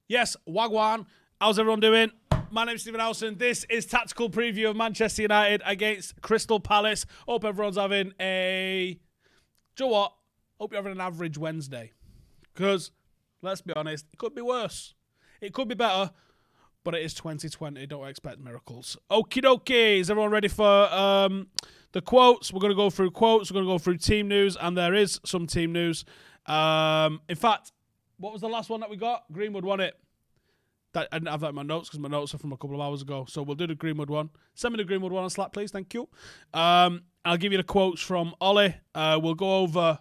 Yes, Wagwan. How's everyone doing? My name's Stephen Howson. This is Tactical Preview of Manchester United against Crystal Palace. Hope everyone's having a... Do you know what? Hope you're having an average Wednesday. Because, let's be honest, it could be worse. It could be better, but it is 2020. Don't expect miracles. Okie dokie. Is everyone ready for the quotes? We're going to go through quotes. We're going to go through team news, and there is some team news. In fact, what was the last one that we got? Greenwood won it. I didn't have that in my notes because my notes are from a couple of hours ago. So we'll do the Greenwood one. Send me the Greenwood one on Slack, please. Thank you. I'll give you the quotes from Ollie. We'll go over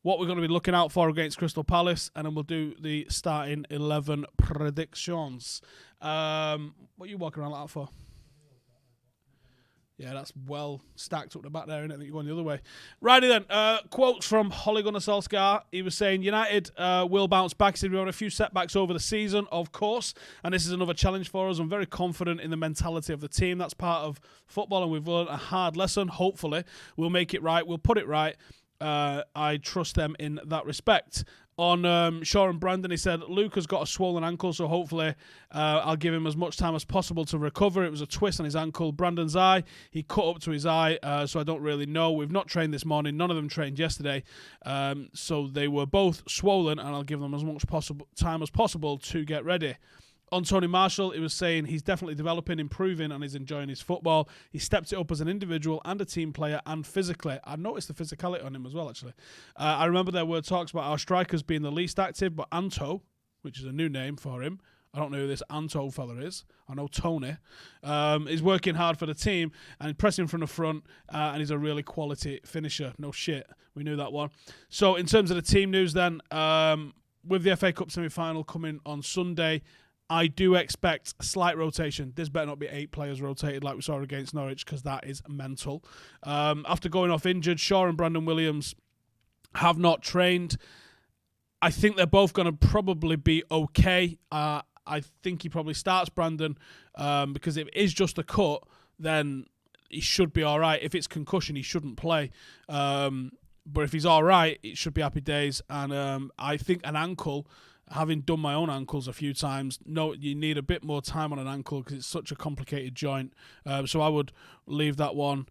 what we're going to be looking out for against Crystal Palace, and then we'll do the starting 11 predictions. What are you walking around like that for? Yeah, that's well stacked up the back there, isn't it? I think you're going the other way. Righty then, quotes from Ole Gunnar Solskjaer. He was saying, United will bounce back. He said, we've had a few setbacks over the season, of course, and this is another challenge for us. I'm very confident in the mentality of the team. That's part of football, and we've learned a hard lesson. Hopefully, we'll make it right. We'll put it right. I trust them in that respect. On Shaw and Brandon, he said, Luke has got a swollen ankle, so hopefully I'll give him as much time as possible to recover. It was a twist on his ankle. Brandon's eye, he cut up to his eye, so I don't really know. We've not trained this morning. None of them trained yesterday. So they were both swollen, and I'll give them as much time as possible to get ready. On Tony Marshall, he was saying he's definitely developing, improving, and he's enjoying his football. He stepped it up as an individual and a team player and physically. I noticed the physicality on him as well, actually. I remember there were talks about our strikers being the least active, but Anto, which is a new name for him, I don't know who this Anto fella is. I know Tony. Is working hard for the team and pressing from the front, and he's a really quality finisher. No shit. We knew that one. So in terms of the team news then, with the FA Cup semi-final coming on Sunday, I do expect a slight rotation. This better not be 8 players rotated like we saw against Norwich, because that is mental. After going off injured, Shaw and Brandon Williams have not trained. I think they're both going to probably be okay. I think he probably starts Brandon because if it is just a cut, then he should be all right. If it's concussion, he shouldn't play. But if he's all right, it should be happy days. And I think an ankle... Having done my own ankles a few times, no, you need a bit more time on an ankle because it's such a complicated joint. So I would leave that one.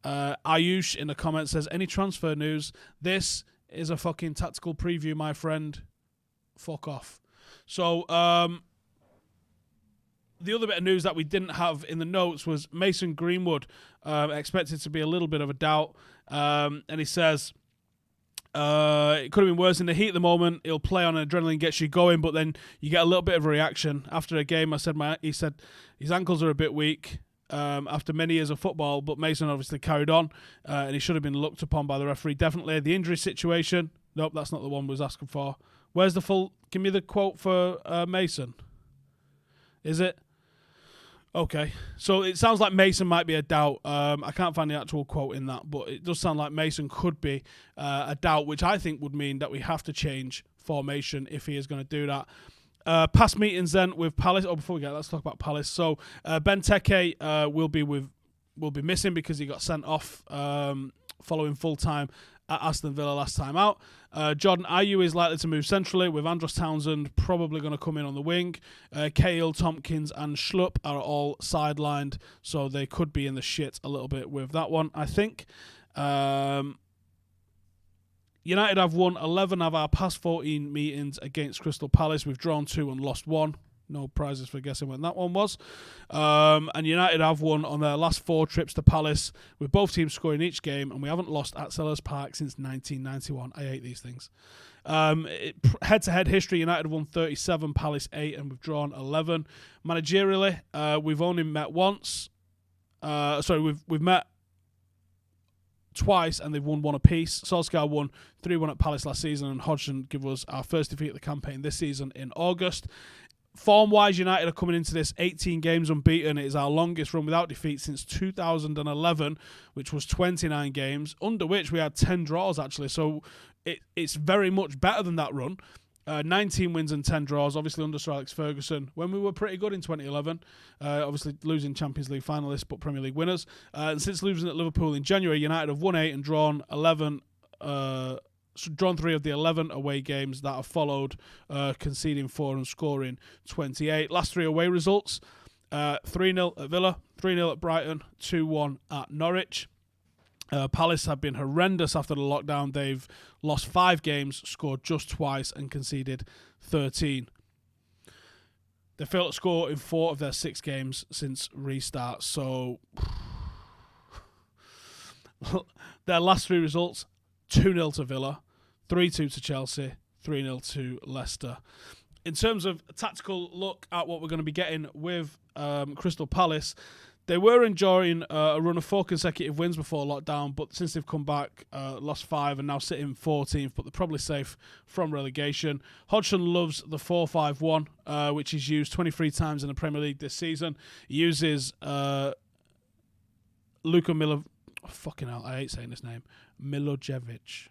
Ayush in the comments says, any transfer news? This is a fucking tactical preview, my friend. Fuck off. So the other bit of news that we didn't have in the notes was Mason Greenwood expected to be a little bit of a doubt. And he says... it could have been worse. In the heat of the moment, he'll play on adrenaline, gets you going, but then you get a little bit of a reaction. After a game, he said his ankles are a bit weak after many years of football, but Mason obviously carried on, and he should have been looked upon by the referee. Definitely. The injury situation, nope, that's not the one we was asking for. Where's the full... Give me the quote for Mason. Is it? Okay, so it sounds like Mason might be a doubt. I can't find the actual quote in that, but it does sound like Mason could be a doubt, which I think would mean that we have to change formation if he is going to do that. Past meetings then with Palace. Oh, before we get, let's talk about Palace. So Benteke will be missing because he got sent off following full time at Aston Villa last time out. Jordan Ayew is likely to move centrally, with Andros Townsend probably going to come in on the wing. Cahill, Tompkins and Schlupp are all sidelined, so they could be in the shit a little bit with that one, I think. United have won 11 of our past 14 meetings against Crystal Palace. We've drawn 2 and lost 1. No prizes for guessing when that one was. And United have won on their last 4 trips to Palace, with both teams scoring each game, and we haven't lost at Sellers Park since 1991. I hate these things. Head-to-head history, United have won 37, Palace 8, and we've drawn 11. Managerially, we've only met once. We've met twice, and they've won 1 apiece. Solskjaer won 3-1 at Palace last season, and Hodgson gave us our first defeat of the campaign this season in August. Form-wise, United are coming into this 18 games unbeaten. It is our longest run without defeat since 2011, which was 29 games, under which we had 10 draws, actually. So it's very much better than that run. 19 wins and 10 draws, obviously under Sir Alex Ferguson, when we were pretty good in 2011. Obviously losing Champions League finalists, but Premier League winners. And since losing at Liverpool in January, United have won 8 and drawn 11 drawn 3 of the 11 away games that have followed, conceding 4 and scoring 28. Last 3 away results, 3-0 at Villa, 3-0 at Brighton, 2-1 at Norwich. Palace have been horrendous after the lockdown. They've lost 5 games, scored just twice, and conceded 13. They failed to score in 4 of their 6 games since restart. So their last 3 results, 2-0 to Villa, 3-2 to Chelsea, 3-0 to Leicester. In terms of a tactical look at what we're going to be getting with Crystal Palace, they were enjoying a run of 4 consecutive wins before lockdown, but since they've come back, lost 5 and now sitting 14th, but they're probably safe from relegation. Hodgson loves the 4-5-1, which he's used 23 times in the Premier League this season. He uses Luka Milo... Oh, fucking hell, I hate saying this name. Milojevic.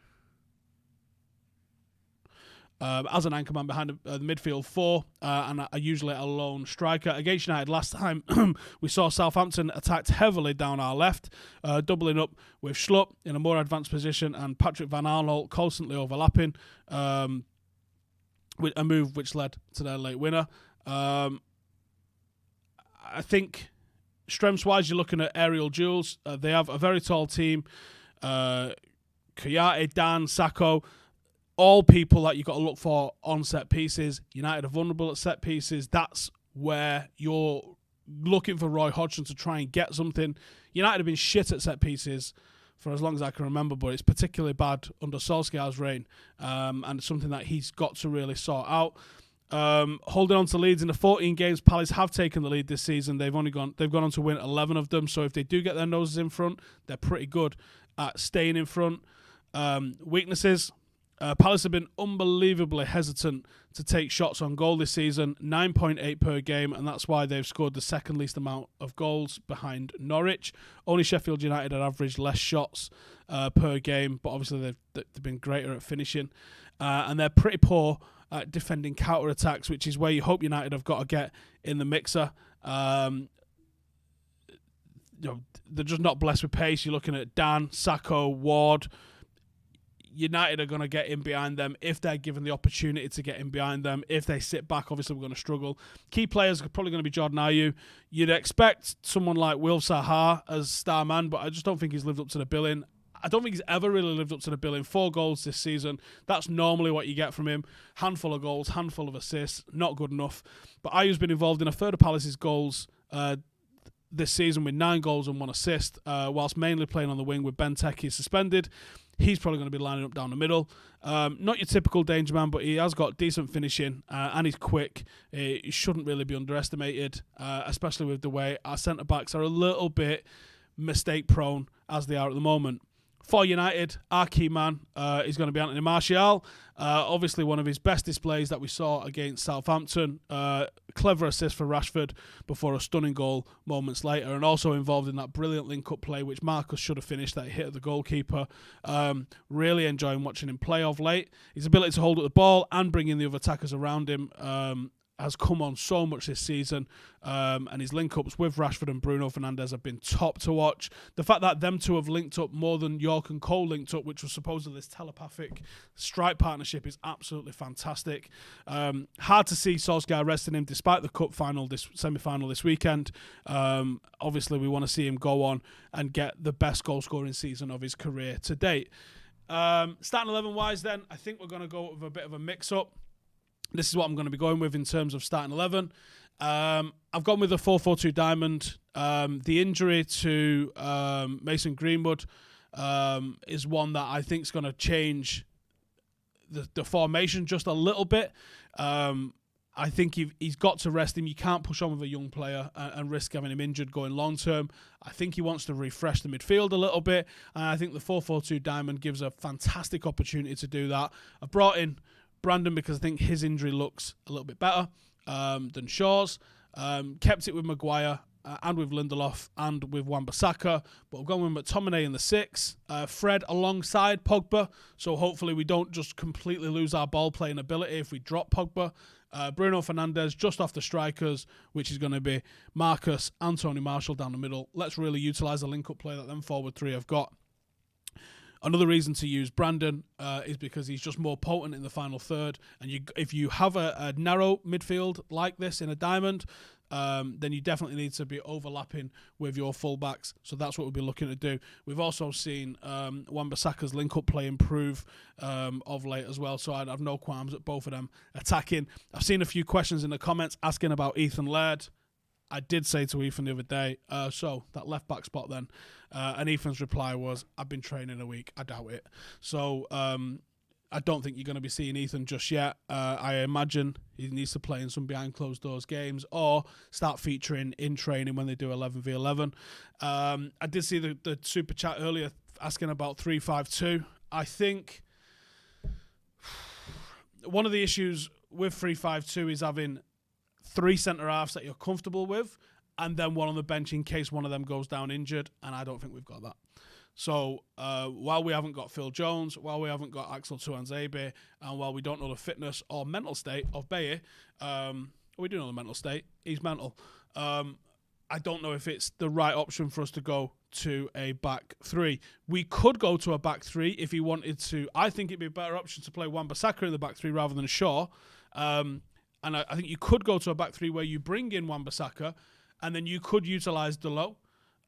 As an anchorman behind the midfield 4, and usually a lone striker. Against United last time, we saw Southampton attacked heavily down our left, doubling up with Schlupp in a more advanced position and Patrick Van Aanholt constantly overlapping, with a move which led to their late winner. I think strengths-wise, you're looking at aerial duels. They have a very tall team. Kouyaté, Dan, Sakho, all people that you've got to look for on set pieces. United are vulnerable at set pieces. That's where you're looking for Roy Hodgson to try and get something. United have been shit at set pieces for as long as I can remember, but it's particularly bad under Solskjaer's reign, and something that he's got to really sort out. Holding on to leads in the 14 games, Palace have taken the lead this season. They've gone on to win 11 of them. So if they do get their noses in front, they're pretty good at staying in front. Weaknesses. Palace have been unbelievably hesitant to take shots on goal this season, 9.8 per game, and that's why they've scored the second least amount of goals behind Norwich. Only Sheffield United have averaged less shots per game, but obviously they've been greater at finishing. And they're pretty poor at defending counter-attacks, which is where you hope United have got to get in the mixer. They're just not blessed with pace. You're looking at Dan, Sakho, Ward. United are going to get in behind them if they're given the opportunity to get in behind them. If they sit back, obviously we're going to struggle. Key players are probably going to be Jordan Ayew. You'd expect someone like Will Zaha as star man, but I just don't think he's lived up to the billing. I don't think he's ever really lived up to the billing. 4 goals this season. That's normally what you get from him. Handful of goals, handful of assists. Not good enough. But Ayew's been involved in a third of Palace's goals this season with 9 goals and 1 assist, whilst mainly playing on the wing with Benteke suspended. He's probably going to be lining up down the middle. Not your typical danger man, but he has got decent finishing and he's quick. He shouldn't really be underestimated, especially with the way our centre-backs are a little bit mistake-prone as they are at the moment. For United, our key man is going to be Anthony Martial. Obviously, one of his best displays that we saw against Southampton. Clever assist for Rashford before a stunning goal moments later, and also involved in that brilliant link-up play, which Marcus should have finished, that hit at the goalkeeper. Really enjoying watching him play of late. His ability to hold up the ball and bring in the other attackers around him has come on so much this season, and his link-ups with Rashford and Bruno Fernandes have been top to watch. The fact that them two have linked up more than York and Cole linked up, which was supposedly this telepathic strike partnership, is absolutely fantastic. Hard to see Solskjaer resting him despite the cup semi-final this weekend. Obviously, we want to see him go on and get the best goal-scoring season of his career to date. Starting 11-wise then, I think we're going to go with a bit of a mix-up. This is what I'm going to be going with in terms of starting 11. I've gone with a 4-4-2 diamond. The injury to Mason Greenwood is one that I think is going to change the formation just a little bit. I think he's got to rest him. You can't push on with a young player and risk having him injured going long term. I think he wants to refresh the midfield a little bit, and I think the 4-4-2 diamond gives a fantastic opportunity to do that. I've brought in Brandon because I think his injury looks a little bit better than Shaw's. Kept it with Maguire and with Lindelof and with Wan-Bissaka, but we've gone with McTominay in the 6. Fred alongside Pogba, so hopefully we don't just completely lose our ball-playing ability if we drop Pogba. Bruno Fernandes just off the strikers, which is going to be Marcus and Tony Marshall down the middle. Let's really utilise the link-up play that them forward 3 have got. Another reason to use Brandon is because he's just more potent in the final third. And if you have a narrow midfield like this in a diamond, then you definitely need to be overlapping with your fullbacks. So that's what we'll be looking to do. We've also seen Wan-Bissaka's link-up play improve of late as well. So I'd have no qualms at both of them attacking. I've seen a few questions in the comments asking about Ethan Laird. I did say to Ethan the other day, so that left-back spot then. And Ethan's reply was, I've been training a week. I doubt it. So I don't think you're going to be seeing Ethan just yet. I imagine he needs to play in some behind closed doors games or start featuring in training when they do 11v11. I did see the super chat earlier asking about 3-5-2. I think one of the issues with 3-5-2 is having 3 centre-halves that you're comfortable with and then one on the bench in case one of them goes down injured, and I don't think we've got that. So while we haven't got Phil Jones, while we haven't got Axel Tuanzebe, and while we don't know the fitness or mental state of Baye, we do know the mental state. He's mental. I don't know if it's the right option for us to go to a back 3. We could go to a back 3 if he wanted to. I think it'd be a better option to play Wan-Bissaka in the back 3 rather than Shaw. And I think you could go to a back 3 where you bring in Wan-Bissaka and then you could utilise Delo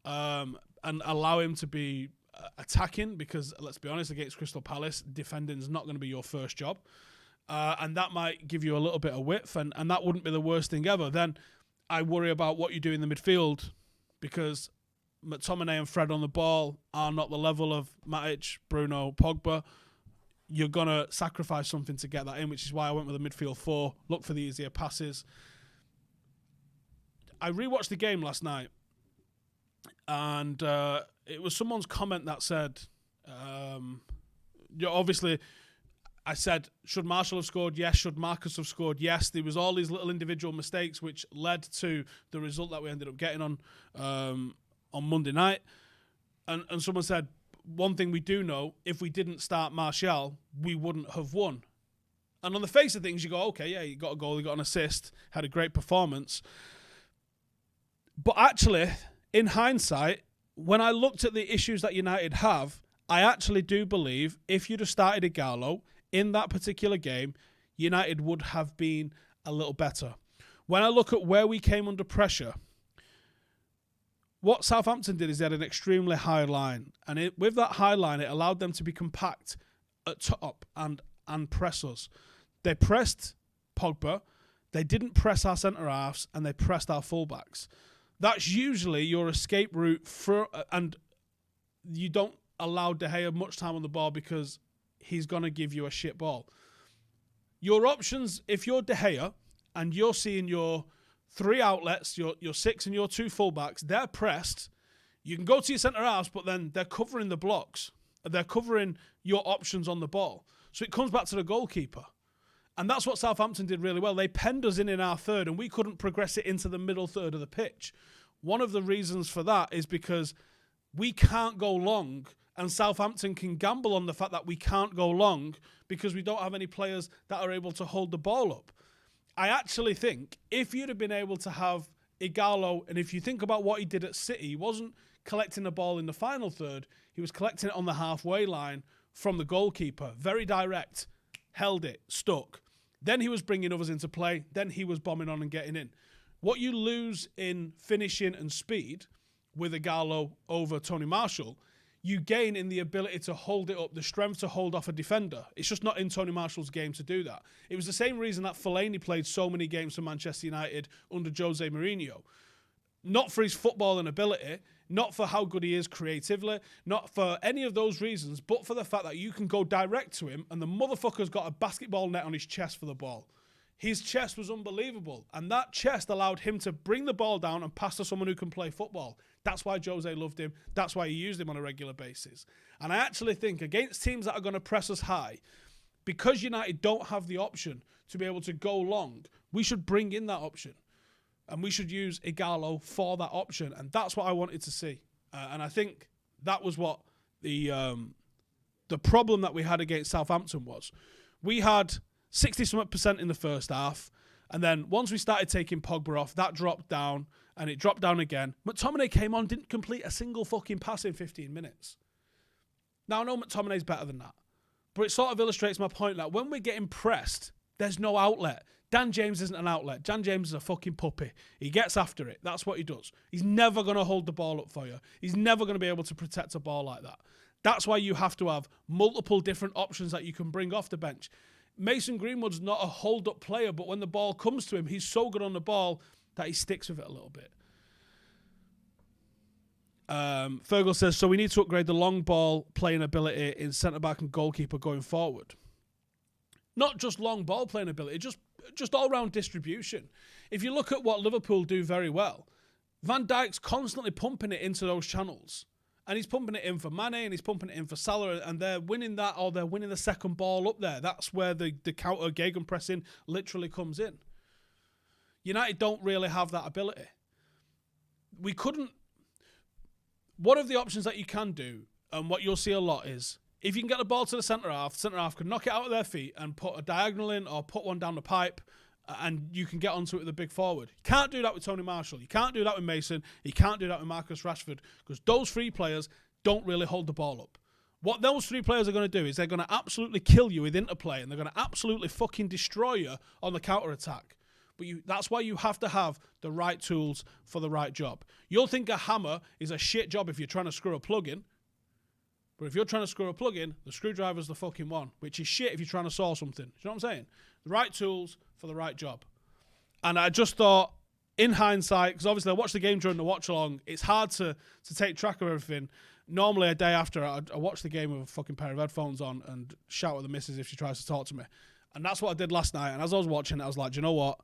and allow him to be attacking, because let's be honest, against Crystal Palace, defending is not going to be your first job. And that might give you a little bit of width, and that wouldn't be the worst thing ever. Then I worry about what you do in the midfield, because McTominay and Fred on the ball are not the level of Matic, Bruno, Pogba. You're going to sacrifice something to get that in, which is why I went with a midfield 4, look for the easier passes. I rewatched the game last night, and it was someone's comment that said, obviously, I said, should Marshall have scored? Yes. Should Marcus have scored? Yes. There was all these little individual mistakes which led to the result that we ended up getting on Monday night. And someone said, one thing we do know, if we didn't start Martial, we wouldn't have won. And on the face of things, you go, okay, yeah, you got a goal, you got an assist, had a great performance. But actually, in hindsight, when I looked at the issues that United have, I actually do believe if you'd have started Ighalo in that particular game, United would have been a little better. When I look at where we came under pressure, what Southampton did is they had an extremely high line. And with that high line, it allowed them to be compact at top and press us. They pressed Pogba, they didn't press our centre-halves, and they pressed our fullbacks. That's usually your escape route, and you don't allow De Gea much time on the ball because he's going to give you a shit ball. Your options, if you're De Gea and you're seeing your 3 outlets, your 6 and your 2 fullbacks, they're pressed. You can go to your centre-halves, but then they're covering the blocks. They're covering your options on the ball. So it comes back to the goalkeeper. And that's what Southampton did really well. They penned us in our third, and we couldn't progress it into the middle third of the pitch. One of the reasons for that is because we can't go long, and Southampton can gamble on the fact that we can't go long because we don't have any players that are able to hold the ball up. I actually think if you'd have been able to have Ighalo, and if you think about what he did at City, he wasn't collecting the ball in the final third. He was collecting it on the halfway line from the goalkeeper. Very direct. Held it. Stuck. Then he was bringing others into play. Then he was bombing on and getting in. What you lose in finishing and speed with Ighalo over Tony Marshall, you gain in the ability to hold it up, the strength to hold off a defender. It's just not in Tony Marshall's game to do that. It was the same reason that Fellaini played so many games for Manchester United under Jose Mourinho. Not for his footballing ability, not for how good he is creatively, not for any of those reasons, but for the fact that you can go direct to him and the motherfucker's got a basketball net on his chest for the ball. His chest was unbelievable, and that chest allowed him to bring the ball down and pass to someone who can play football. That's why Jose loved him. That's why he used him on a regular basis. And I actually think against teams that are going to press us high, because United don't have the option to be able to go long, we should bring in that option. And we should use Ighalo for that option. And that's what I wanted to see. And I think that was what the problem that we had against Southampton was. We had 60% in the first half. And then once we started taking Pogba off, that dropped down. And it dropped down again. McTominay came on, didn't complete a single fucking pass in 15 minutes. Now, I know McTominay's better than that, but it sort of illustrates my point that when we're getting pressed, there's no outlet. Dan James isn't an outlet. Dan James is a fucking puppy. He gets after it. That's what he does. He's never going to hold the ball up for you. He's never going to be able to protect a ball like that. That's why you have to have multiple different options that you can bring off the bench. Mason Greenwood's not a hold-up player, but when the ball comes to him, he's so good on the ball that he sticks with it a little bit. Fergal says, so we need to upgrade the long ball playing ability in centre-back and goalkeeper going forward. Not just long ball playing ability, just all-round distribution. If you look at what Liverpool do very well, Van Dijk's constantly pumping it into those channels. And he's pumping it in for Mane and he's pumping it in for Salah, and they're winning that, or they're winning the second ball up there. That's where the counter gegenpressing literally comes in. United don't really have that ability. We couldn't... One of the options that you can do, and what you'll see a lot is, if you can get the ball to the centre-half can knock it out of their feet and put a diagonal in or put one down the pipe, and you can get onto it with a big forward. You can't do that with Tony Marshall. You can't do that with Mason. You can't do that with Marcus Rashford, because those three players don't really hold the ball up. What those three players are going to do is they're going to absolutely kill you with interplay, and they're going to absolutely fucking destroy you on the counter-attack. But that's why you have to have the right tools for the right job. You'll think a hammer is a shit job if you're trying to screw a plug in. But if you're trying to screw a plug in, the screwdriver's the fucking one, which is shit if you're trying to saw something. Do you know what I'm saying? The right tools for the right job. And I just thought, in hindsight, because obviously I watched the game during the watch-along, it's hard to take track of everything. Normally, a day after, I watch the game with a fucking pair of headphones on and shout at the missus if she tries to talk to me. And that's what I did last night. And as I was watching it, I was like, do you know what?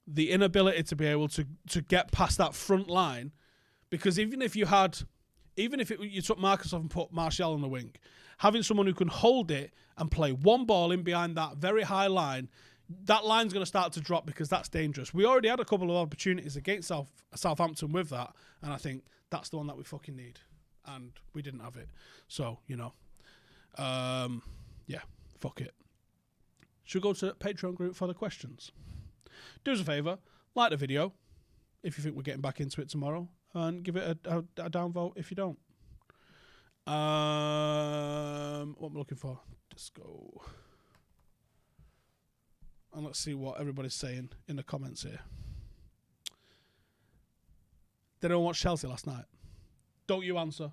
The inability to be able to get past that front line, because even if you took Marcus off and put Martial on the wing, having someone who can hold it and play one ball in behind that very high line, that line's going to start to drop, because that's dangerous. We already had a couple of opportunities against Southampton with that, and I think that's the one that we fucking need, and we didn't have it. So, yeah, fuck it. Should we go to the Patreon group for the questions? Do us a favour, like the video if you think we're getting back into it tomorrow, and give it a downvote if you don't. What am I looking for? Just go. And let's see what everybody's saying in the comments here. Did anyone watch Chelsea last night? Don't you answer.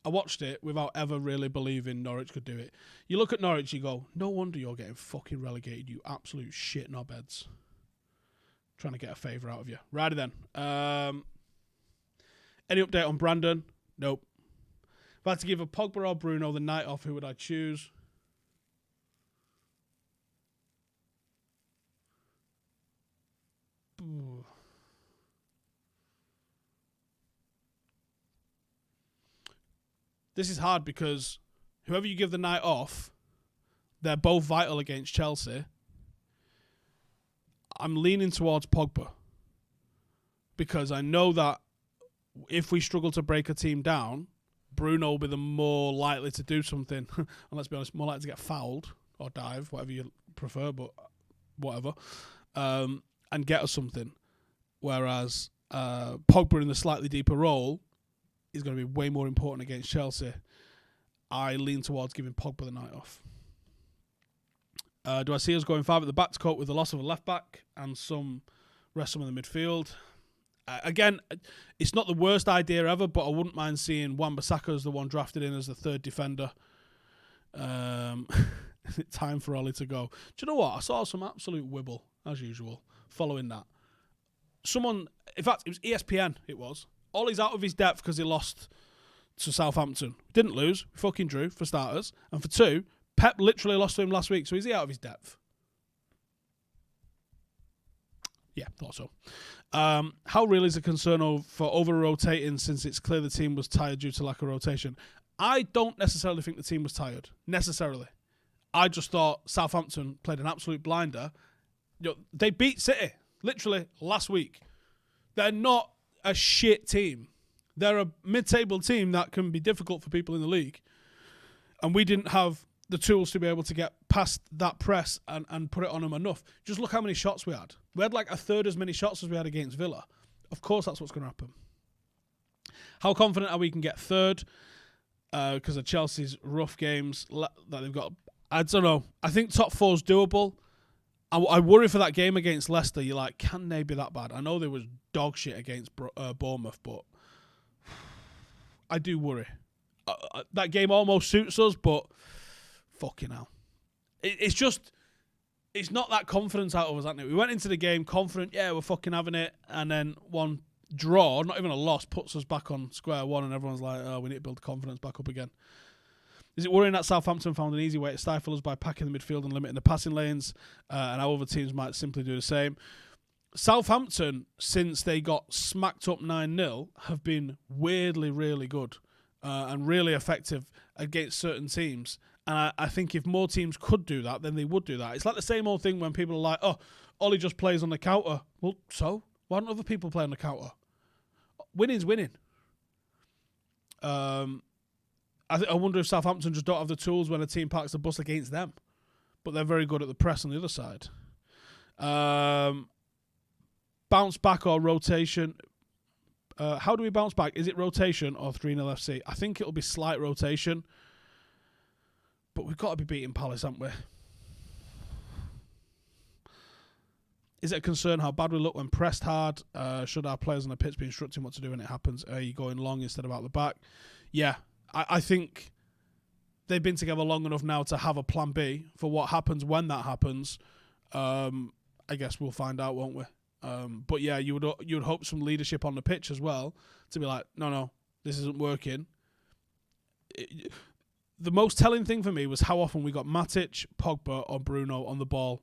I watched it without ever really believing Norwich could do it. You look at Norwich, you go, no wonder you're getting fucking relegated, you absolute shit knobheads. Trying to get a favour out of you. Righty then. Any update on Brandon? Nope. If I had to give a Pogba or Bruno the night off, who would I choose? Ooh. This is hard, because whoever you give the night off, they're both vital against Chelsea. I'm leaning towards Pogba, because I know that if we struggle to break a team down, Bruno will be the more likely to do something, and let's be honest, more likely to get fouled or dive, whatever you prefer, but whatever, and get us something. Whereas Pogba in the slightly deeper role is going to be way more important against Chelsea. I lean towards giving Pogba the night off. Do I see us going 5 at the back to cope with the loss of a left-back and some rest some in the midfield? Again, it's not the worst idea ever, but I wouldn't mind seeing Wan-Bissaka as the one drafted in as the third defender. Time for Ollie to go. Do you know what? I saw some absolute wibble, as usual, following that. Someone, in fact, it was ESPN, it was. Ollie's out of his depth because he lost to Southampton. Didn't lose. We fucking drew, for starters. And for two, Pep literally lost to him last week, so is he out of his depth? Yeah, thought so. How real is a concern for over-rotating, since it's clear the team was tired due to lack of rotation? I don't necessarily think the team was tired. Necessarily. I just thought Southampton played an absolute blinder. They beat City, literally, last week. They're not a shit team. They're a mid-table team that can be difficult for people in the league. And we didn't have the tools to be able to get past that press and put it on them enough. Just look how many shots we had. We had like a third as many shots as we had against Villa. Of course that's what's going to happen. How confident are we can get third? Because of Chelsea's rough games that they've got. I don't know. I think top 4's doable. I worry for that game against Leicester. You're like, can they be that bad? I know there was dog shit against Bournemouth, but I do worry. That game almost suits us, but fucking hell. It's just, it's not that confidence out of us, hasn't it? We went into the game confident, yeah, we're fucking having it, and then one draw, not even a loss, puts us back on square one, and everyone's like, oh, we need to build confidence back up again. Is it worrying that Southampton found an easy way to stifle us by packing the midfield and limiting the passing lanes, and how other teams might simply do the same? Southampton, since they got smacked up 9-0, have been weirdly really good and really effective against certain teams. And I think if more teams could do that, then they would do that. It's like the same old thing when people are like, oh, Ollie just plays on the counter. Well, so? Why don't other people play on the counter? Winning's winning. I wonder if Southampton just don't have the tools when a team parks the bus against them. But they're very good at the press on the other side. Bounce back or rotation. How do we bounce back? Is it rotation or 3-0 FC? I think it'll be slight rotation. But we've got to be beating Palace, haven't we? Is it a concern how bad we look when pressed hard? Should our players on the pitch be instructing what to do when it happens? Are you going long instead of out the back? Yeah, I think they've been together long enough now to have a plan B for what happens when that happens. I guess we'll find out, won't we? But yeah, you would hope some leadership on the pitch as well to be like, no, this isn't working. The most telling thing for me was how often we got Matic, Pogba, or Bruno on the ball.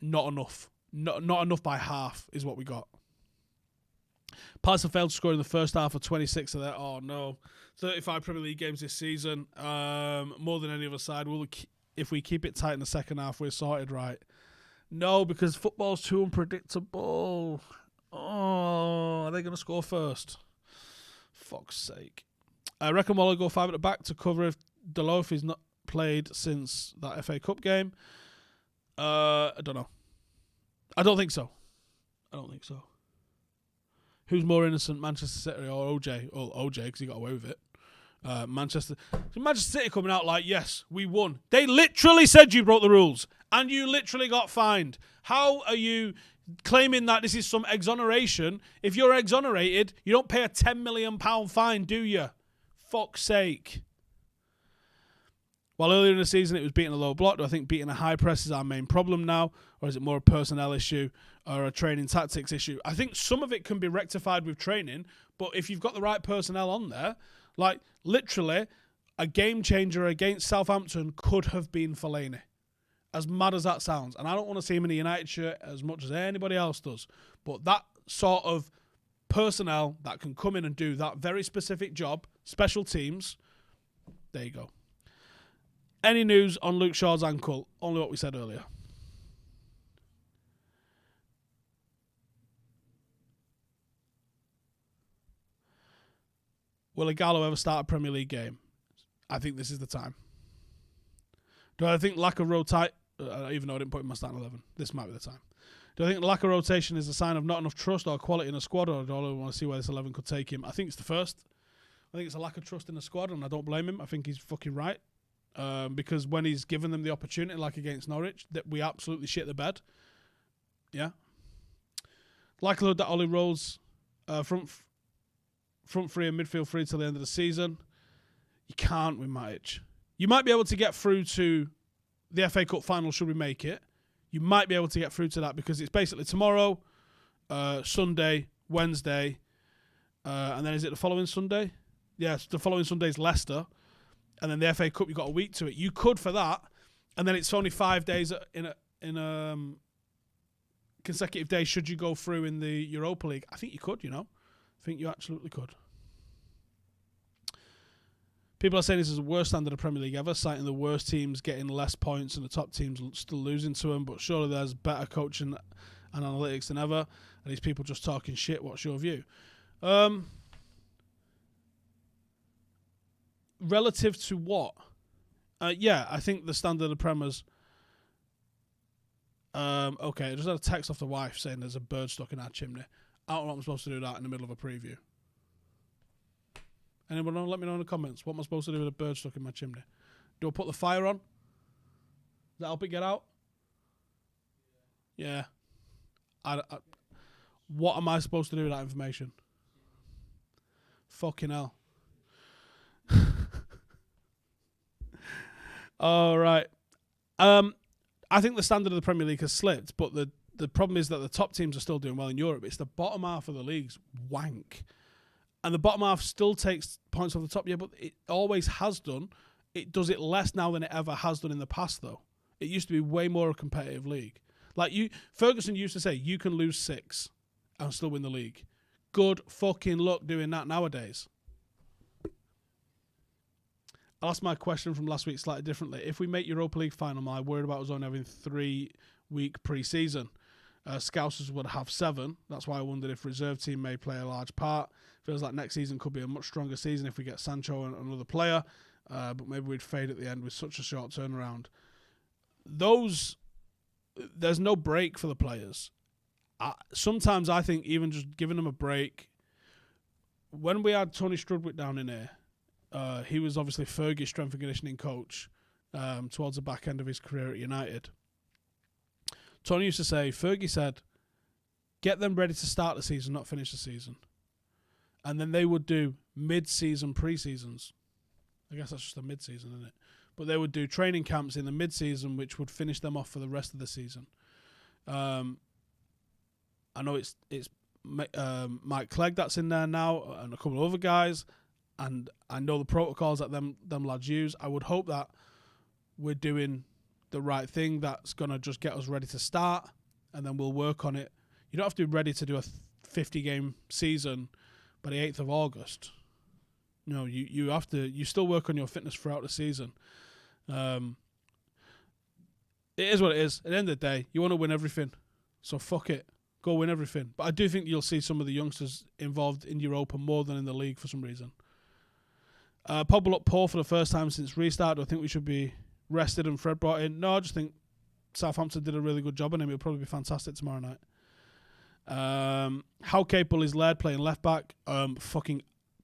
Not enough. Not enough by half is what we got. Palace have failed to score in the first half of 26 of their, 35 Premier League games this season. More than any other side. If we keep it tight in the second half, we're sorted, right? No, because football's too unpredictable. Oh, are they going to score first? Fuck's sake. I reckon Waller go 5 at the back to cover if Delof is not played since that FA Cup game. I don't know. I don't think so. Who's more innocent, Manchester City or OJ? Well, OJ, because he got away with it. Manchester City coming out like, yes, we won. They literally said you broke the rules, and you literally got fined. How are you claiming that this is some exoneration? If you're exonerated, you don't pay a £10 million fine, do you? Fuck's sake. While earlier in the season it was beating a low block, do I think beating a high press is our main problem now? Or is it more a personnel issue or a training tactics issue? I think some of it can be rectified with training, but if you've got the right personnel on there, like literally a game changer against Southampton could have been Fellaini. As mad as that sounds. And I don't want to see him in a United shirt as much as anybody else does. But that sort of personnel that can come in and do that very specific job, special teams, there you go. Any news on Luke Shaw's ankle? Only what we said earlier. Will Ighalo ever start a Premier League game? I think this is the time. Do I think lack of rotation... even though I didn't put in my starting 11. This might be the time. Do I think lack of rotation is a sign of not enough trust or quality in a squad, or do I want to see where this 11 could take him? I think it's the first. I think it's a lack of trust in the squad, and I don't blame him. I think he's fucking right. Because when he's given them the opportunity, like against Norwich, that we absolutely shit the bed. Yeah. Likelihood that Ollie rolls front three and midfield three till the end of the season. You can't with Matic. You might be able to get through to the FA Cup final should we make it. You might be able to get through to that because it's basically tomorrow, Sunday, Wednesday, and then is it the following Sunday? Yes, the following Sunday is Leicester. And then the FA Cup, you've got a week to it. You could for that, and then it's only 5 days in consecutive days should you go through in the Europa League. I think you could, I think you absolutely could. People are saying this is the worst standard of Premier League ever, citing the worst teams getting less points and the top teams still losing to them, but surely there's better coaching and analytics than ever, and these people just talking shit. What's your view? Relative to what? Yeah, I think the standard of Premiers... okay, I just had a text off the wife saying there's a bird stuck in our chimney. I don't know what I'm supposed to do that in the middle of a preview. Anyone know? Let me know in the comments. What am I supposed to do with a bird stuck in my chimney? Do I put the fire on? Does that help it get out? Yeah. What am I supposed to do with that information? Fucking hell. All right. I think the standard of the Premier League has slipped, but the problem is that the top teams are still doing well in Europe. It's the bottom half of the league's wank. And the bottom half still takes points off the top, yeah, but it always has done. It does it less now than it ever has done in the past, though. It used to be way more a competitive league. Like Ferguson used to say, you can lose 6 and still win the league. Good fucking luck doing that nowadays. I'll ask my question from last week slightly differently. If we make Europa League final, am I worried about us only having 3-week pre-season? Scousers would have 7. That's why I wondered if reserve team may play a large part. Feels like next season could be a much stronger season if we get Sancho and another player. But maybe we'd fade at the end with such a short turnaround. There's no break for the players. Sometimes I think even just giving them a break. When we had Tony Strudwick down in here, he was obviously Fergie's strength and conditioning coach towards the back end of his career at United. Tony used to say, Fergie said, get them ready to start the season, not finish the season. And then they would do mid-season pre-seasons. I guess that's just a mid-season, isn't it? But they would do training camps in the mid-season, which would finish them off for the rest of the season. I know it's Mike Clegg that's in there now, and a couple of other guys, and I know the protocols that them lads use. I would hope that we're doing the right thing that's going to just get us ready to start, and then we'll work on it. You don't have to be ready to do a 50-game season by the 8th of August. No, you still work on your fitness throughout the season. It is what it is. At the end of the day, you want to win everything. So fuck it. Go win everything. But I do think you'll see some of the youngsters involved in Europa more than in the league for some reason. Pogba looked poor for the first time since restart. Do I think we should be rested and Fred brought in? No, I just think Southampton did a really good job on him. He'll probably be fantastic tomorrow night. How capable is Laird playing left back? Fucking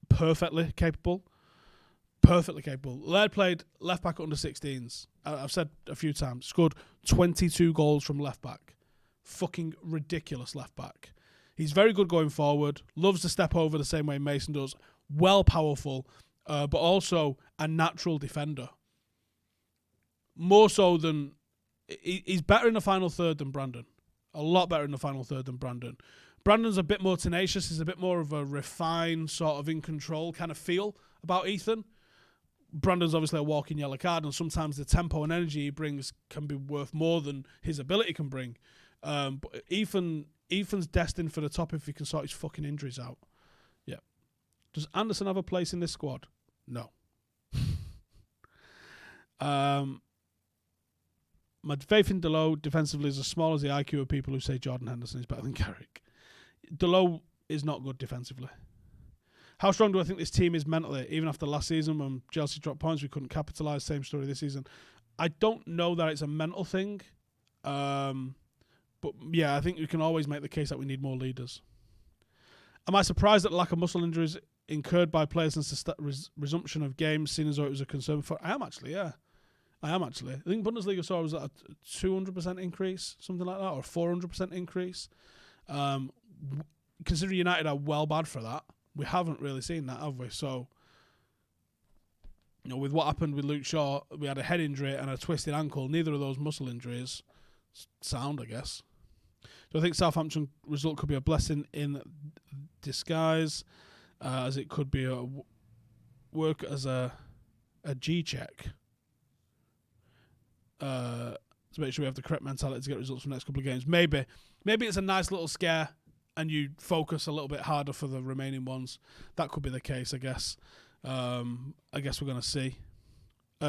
perfectly capable. Perfectly capable. Laird played left back at under 16s. I've said a few times. Scored 22 goals from left back. Fucking ridiculous left back. He's very good going forward. Loves to step over the same way Mason does. Well powerful, but also a natural defender. More so than... He's better in the final third than Brandon. A lot better in the final third than Brandon. Brandon's a bit more tenacious. He's a bit more of a refined, sort of in control kind of feel about Ethan. Brandon's obviously a walking yellow card, and sometimes the tempo and energy he brings can be worth more than his ability can bring. But Ethan's destined for the top if he can sort his fucking injuries out. Yeah. Does Anderson have a place in this squad? No. My faith in Delo defensively is as small as the IQ of people who say Jordan Henderson is better than Carrick. Delo is not good defensively. How strong do I think this team is mentally? Even after last season when Chelsea dropped points, we couldn't capitalise. Same story this season. I don't know that it's a mental thing. But yeah, I think we can always make the case that we need more leaders. Am I surprised at the lack of muscle injuries incurred by players since the resumption of games, seen as though it was a concern before? I am actually, yeah. I think Bundesliga saw was at a 200% increase, something like that, or a 400% increase. Considering United are well bad for that, we haven't really seen that, have we? So, with what happened with Luke Shaw, we had a head injury and a twisted ankle. Neither of those muscle injuries sound, I guess. So I think Southampton result could be a blessing in disguise, as it could be work as a G check. To make sure we have the correct mentality to get results from the next couple of games. Maybe it's a nice little scare and you focus a little bit harder for the remaining ones. That could be the case, I guess. I guess we're going to see.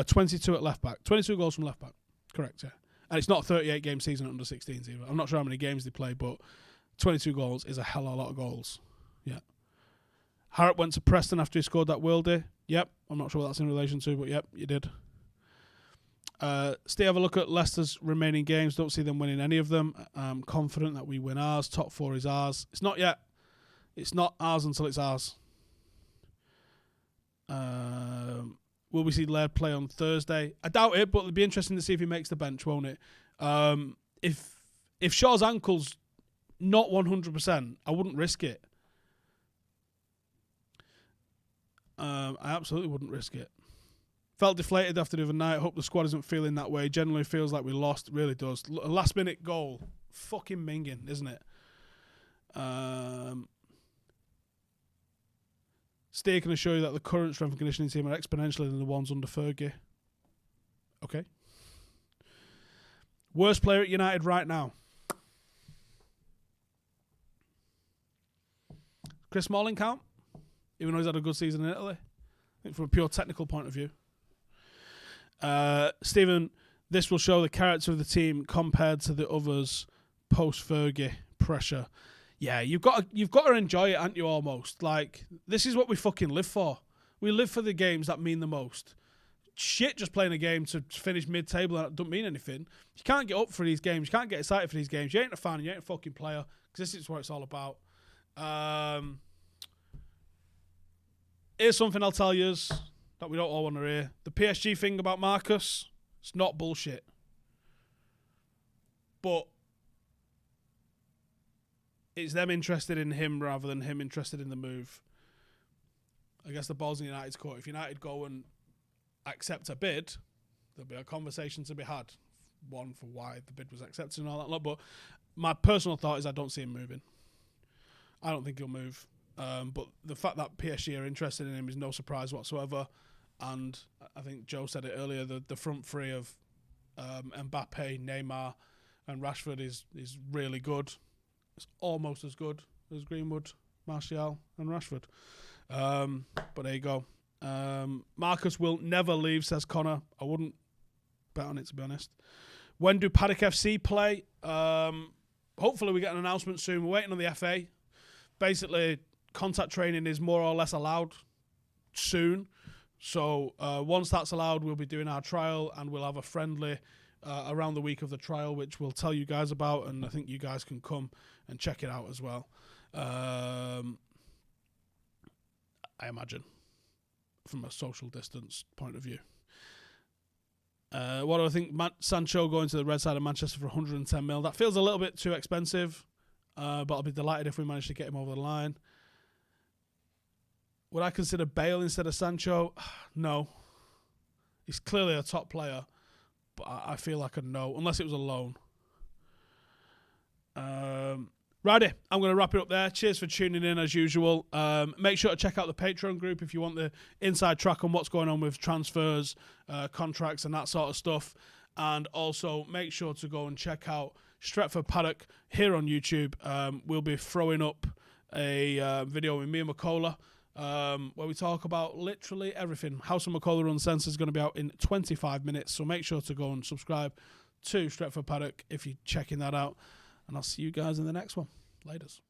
22 at left back. 22 goals from left back. Correct, yeah. And it's not a 38-game season at under 16s either. I'm not sure how many games they play, but 22 goals is a hell of a lot of goals. Yeah. Harrop went to Preston after he scored that worldie. Yep. I'm not sure what that's in relation to, but yep, you did. Steve, have a look at Leicester's remaining games. Don't see them winning any of them. I'm confident that we win ours. Top 4 is ours. It's not yet. It's not ours until it's ours. Will we see Laird play on Thursday? I doubt it, but it'll be interesting to see if he makes the bench, won't it? If Shaw's ankle's not 100%, I wouldn't risk it. I absolutely wouldn't risk it. Felt deflated after the other night. Hope the squad isn't feeling that way. Generally feels like we lost. It really does. A last-minute goal. Fucking minging, isn't it? Steer can assure you that the current strength and conditioning team are exponentially than the ones under Fergie. Okay. Worst player at United right now? Chris Smalling count? Even though he's had a good season in Italy? I think from a pure technical point of view. Stephen, this will show the character of the team compared to the others post-Fergie pressure. Yeah, you've got to enjoy it, haven't you, almost? Like, this is what we fucking live for. We live for the games that mean the most. Shit, just playing a game to finish mid-table that don't mean anything. You can't get up for these games. You can't get excited for these games. You ain't a fan. You ain't a fucking player. Because this is what it's all about. Here's something I'll tell you that we don't all want to hear. The PSG thing about Marcus, it's not bullshit. But it's them interested in him rather than him interested in the move. I guess the ball's in United's court. If United go and accept a bid, there'll be a conversation to be had. One, for why the bid was accepted and all that lot. But my personal thought is I don't see him moving. I don't think he'll move. But the fact that PSG are interested in him is no surprise whatsoever. And I think Joe said it earlier, the front three of Mbappe, Neymar and Rashford is really good. It's almost as good as Greenwood, Martial and Rashford. But there you go. Marcus will never leave, says Connor. I wouldn't bet on it, to be honest. When do Paddock FC play? Hopefully we get an announcement soon. We're waiting on the FA. Basically, contact training is more or less allowed soon. So once that's allowed, we'll be doing our trial and we'll have a friendly around the week of the trial, which we'll tell you guys about, and I think you guys can come and check it out as well. I imagine, from a social distance point of view. What do I think? Sancho going to the red side of Manchester for 110 mil. That feels a little bit too expensive, but I'll be delighted if we manage to get him over the line. Would I consider Bale instead of Sancho? No. He's clearly a top player, but I feel like a no, unless it was a loan. Righty, I'm going to wrap it up there. Cheers for tuning in as usual. Make sure to check out the Patreon group if you want the inside track on what's going on with transfers, contracts and that sort of stuff. And also make sure to go and check out Stretford Paddock here on YouTube. We'll be throwing up a video with me and McCullough where we talk about literally everything. Howson McCullough Uncensored is going to be out in 25 minutes, so make sure to go and subscribe to Stretford Paddock if you're checking that out. And I'll see you guys in the next one. Laters.